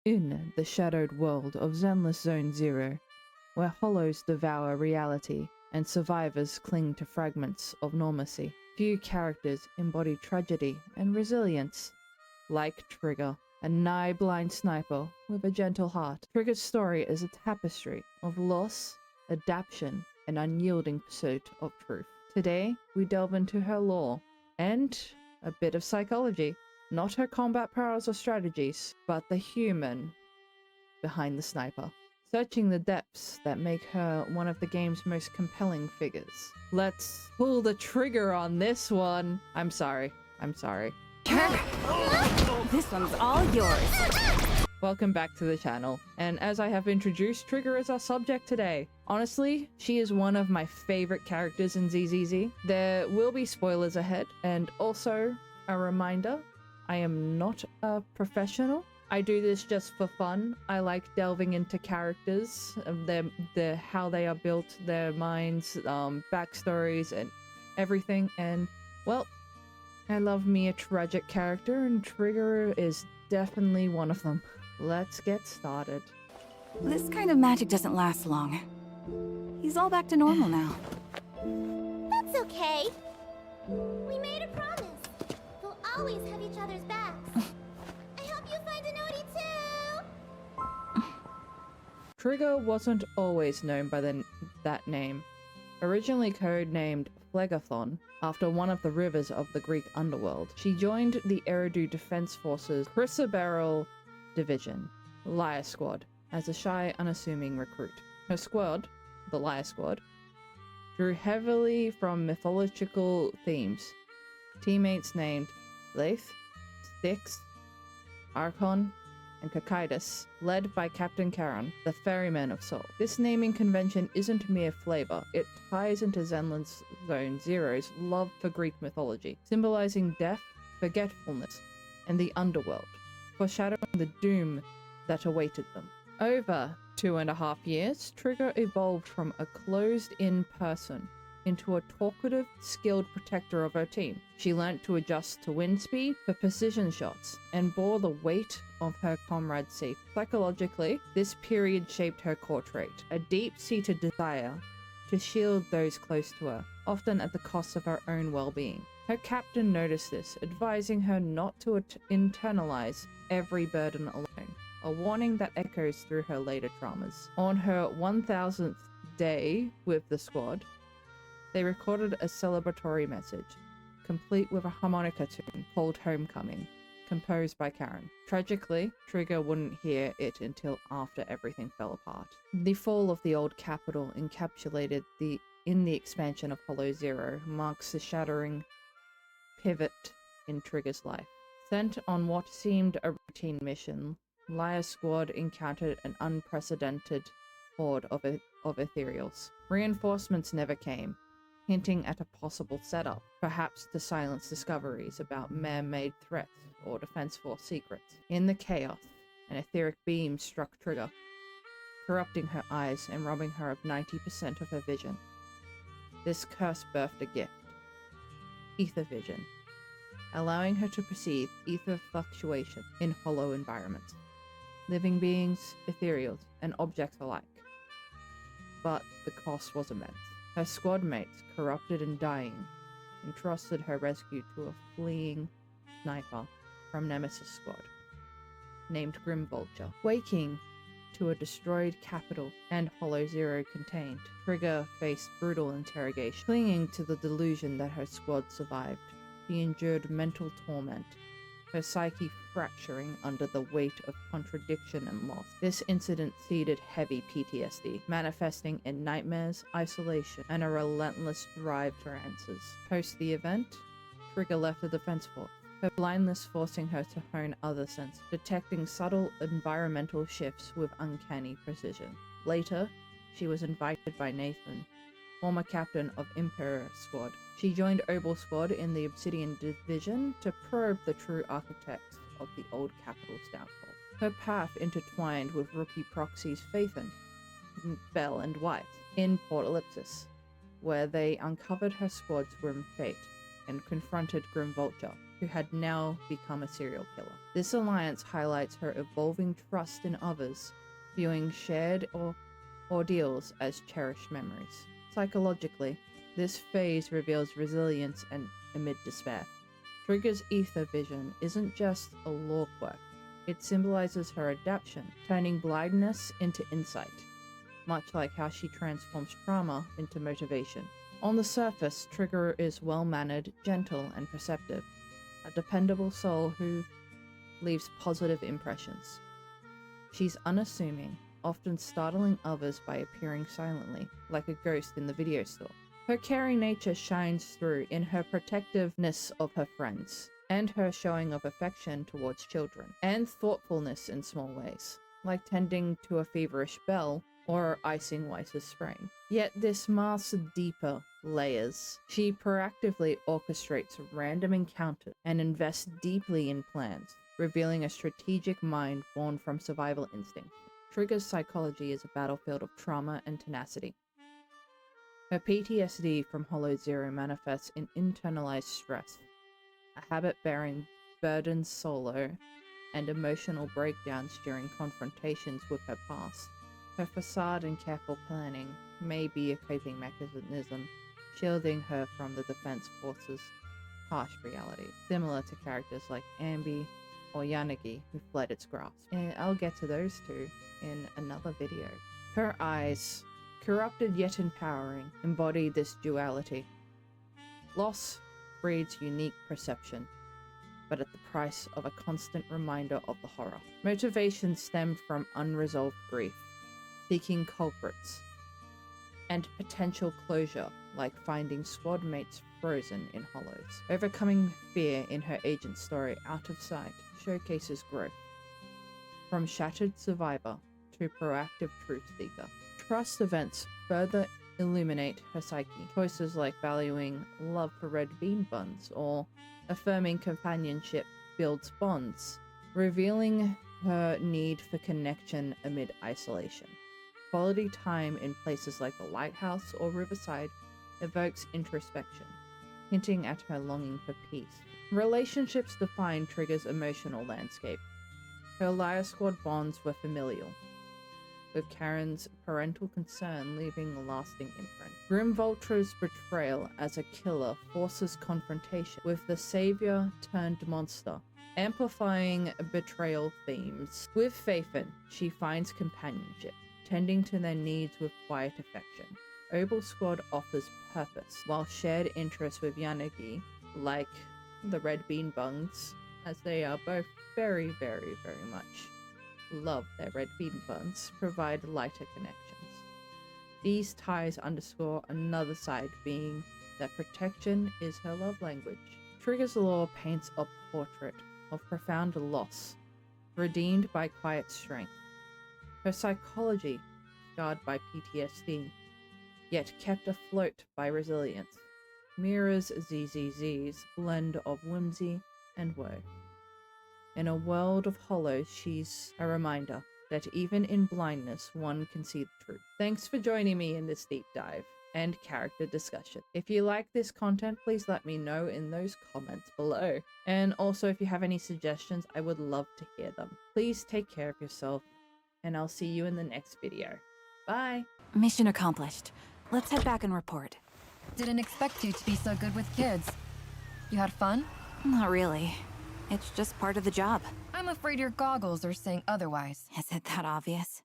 In the shadowed world of Zenless Zone Zero, where hollows devour reality and survivors cling to fragments of normalcy, few characters embody tragedy and resilience. Like Trigger, a nigh-blind sniper with a gentle heart, Trigger's story is a tapestry of loss, adaptation, and unyielding pursuit of truth. Today, we delve into her lore and a bit of psychology. Not her combat powers or strategies, but the human behind the sniper. Searching the depths that make her one of the game's most compelling figures. Let's pull the trigger on this one. I'm sorry. This one's all yours. Welcome back to the channel, and as I have introduced, Trigger is our subject today. Honestly, she is one of my favorite characters in ZZZ. There will be spoilers ahead, and also a reminder, I am not a professional. I do this just for fun. I like delving into characters, how they are built, their minds, backstories, and everything, and well, I love me a tragic character, and Trigger is definitely one of them. Let's get started. This kind of magic doesn't last long. He's all back to normal now. That's okay. We made a promise. We'll always have each other's backs. I hope you find a Nodi too! Trigger wasn't always known by that name. Originally codenamed Phlegathon, after one of the rivers of the Greek underworld, she joined the Eridu Defense Forces Chrysoberyl Division, Liar Squad, as a shy, unassuming recruit. Her squad, the Liar Squad, drew heavily from mythological themes. Teammates named Leith, Styx, Archon, and Cocytus, led by Captain Charon, the Ferryman of Sol. This naming convention isn't mere flavor, it ties into Zenless Zone Zero's love for Greek mythology, symbolizing death, forgetfulness, and the underworld, foreshadowing the doom that awaited them. Over 2.5 years, Trigger evolved from a closed-in person into a talkative, skilled protector of her team. She learnt to adjust to wind speed for precision shots and bore the weight of her comrades' safety. Psychologically, this period shaped her core trait, a deep-seated desire to shield those close to her, often at the cost of her own well-being. Her captain noticed this, advising her not to internalize every burden alone, a warning that echoes through her later traumas. On her 1000th day with the squad, they recorded a celebratory message, complete with a harmonica tune called Homecoming, composed by Charon. Tragically, Trigger wouldn't hear it until after everything fell apart. The fall of the old capital, encapsulated in the expansion of Hollow Zero, marks the shattering pivot in Trigger's life. Sent on what seemed a routine mission, Liar Squad encountered an unprecedented horde of ethereals. Reinforcements never came, hinting at a possible setup, perhaps to silence discoveries about man-made threats or Defense Force secrets. In the chaos, an etheric beam struck Trigger, corrupting her eyes and robbing her of 90% of her vision. This curse birthed a gift, ether vision, allowing her to perceive ether fluctuation in hollow environments, living beings, ethereals, and objects alike. But the cost was immense. Her squad mates, corrupted and dying, entrusted her rescue to a fleeing sniper from Nemesis Squad, named Grim Vulture. Waking to a destroyed capital and Hollow Zero contained, Trigger faced brutal interrogation. Clinging to the delusion that her squad survived, she endured mental torment, her psyche fracturing under the weight of contradiction and loss. This incident seeded heavy PTSD, manifesting in nightmares, isolation, and a relentless drive for answers. Post the event, Trigger left the Defense Force, her blindness forcing her to hone other senses, detecting subtle environmental shifts with uncanny precision. Later, she was invited by Nathan, former captain of Emperor Squad. She joined Obel Squad in the Obsidian Division to probe the true architects of the old capital's downfall. Her path intertwined with rookie proxies Phaethon, Bell, and White in Port Ellipsis, where they uncovered her squad's grim fate and confronted Grim Vulture, who had now become a serial killer. This alliance highlights her evolving trust in others, viewing shared ordeals as cherished memories. Psychologically, this phase reveals resilience and amid despair. Trigger's ether vision isn't just a lore quirk, it symbolizes her adaptation, turning blindness into insight, much like how she transforms trauma into motivation. On the surface, Trigger is well-mannered, gentle, and perceptive, a dependable soul who leaves positive impressions. She's unassuming, often startling others by appearing silently, like a ghost in the video store. Her caring nature shines through in her protectiveness of her friends, and her showing of affection towards children, and thoughtfulness in small ways, like tending to a feverish bell or icing Weiss's sprain. Yet this masks deeper layers. She proactively orchestrates random encounters and invests deeply in plans, revealing a strategic mind born from survival instinct. Trigger's psychology is a battlefield of trauma and tenacity. Her PTSD from Hollow Zero manifests in internalized stress, a habit-bearing burdened solo, and emotional breakdowns during confrontations with her past. Her facade and careful planning may be a coping mechanism, shielding her from the Defense Force's harsh reality, similar to characters like Ambi or Yanagi, who fled its grasp. And I'll get to those two in another video. Her eyes, corrupted yet empowering, embody this duality. Loss breeds unique perception, but at the price of a constant reminder of the horror. Motivation stemmed from unresolved grief, seeking culprits, and potential closure, like finding squad mates frozen in hollows. Overcoming fear in her agent story Out of Sight showcases growth, from shattered survivor to proactive truth seeker. Trust events further illuminate her psyche. Choices like valuing love for red bean buns or affirming companionship builds bonds, revealing her need for connection amid isolation. Quality time in places like the lighthouse or riverside evokes introspection, hinting at her longing for peace. Relationships define Trigger's emotional landscape. Her Liar Squad bonds were familial, with Karen's parental concern leaving a lasting imprint. Grim Vulture's betrayal as a killer forces confrontation with the savior-turned-monster, amplifying betrayal themes. With Faithin, she finds companionship, tending to their needs with quiet affection. Obel Squad offers purpose, while shared interests with Yanagi, like the Red Bean Buns, as they are both very, very, very much love their red bean buns, provide lighter connections. These ties underscore another side, being that protection is her love language. Trigger's lore paints a portrait of profound loss, redeemed by quiet strength. Her psychology, scarred by PTSD, yet kept afloat by resilience, mirrors ZZZ's blend of whimsy and woe. In a world of hollows, she's a reminder that even in blindness, one can see the truth. Thanks for joining me in this deep dive and character discussion. If you like this content, please let me know in those comments below. And also, if you have any suggestions, I would love to hear them. Please take care of yourself, and I'll see you in the next video. Bye! Mission accomplished. Let's head back and report. Didn't expect you to be so good with kids. You had fun? Not really. It's just part of the job. I'm afraid your goggles are saying otherwise. Is it that obvious?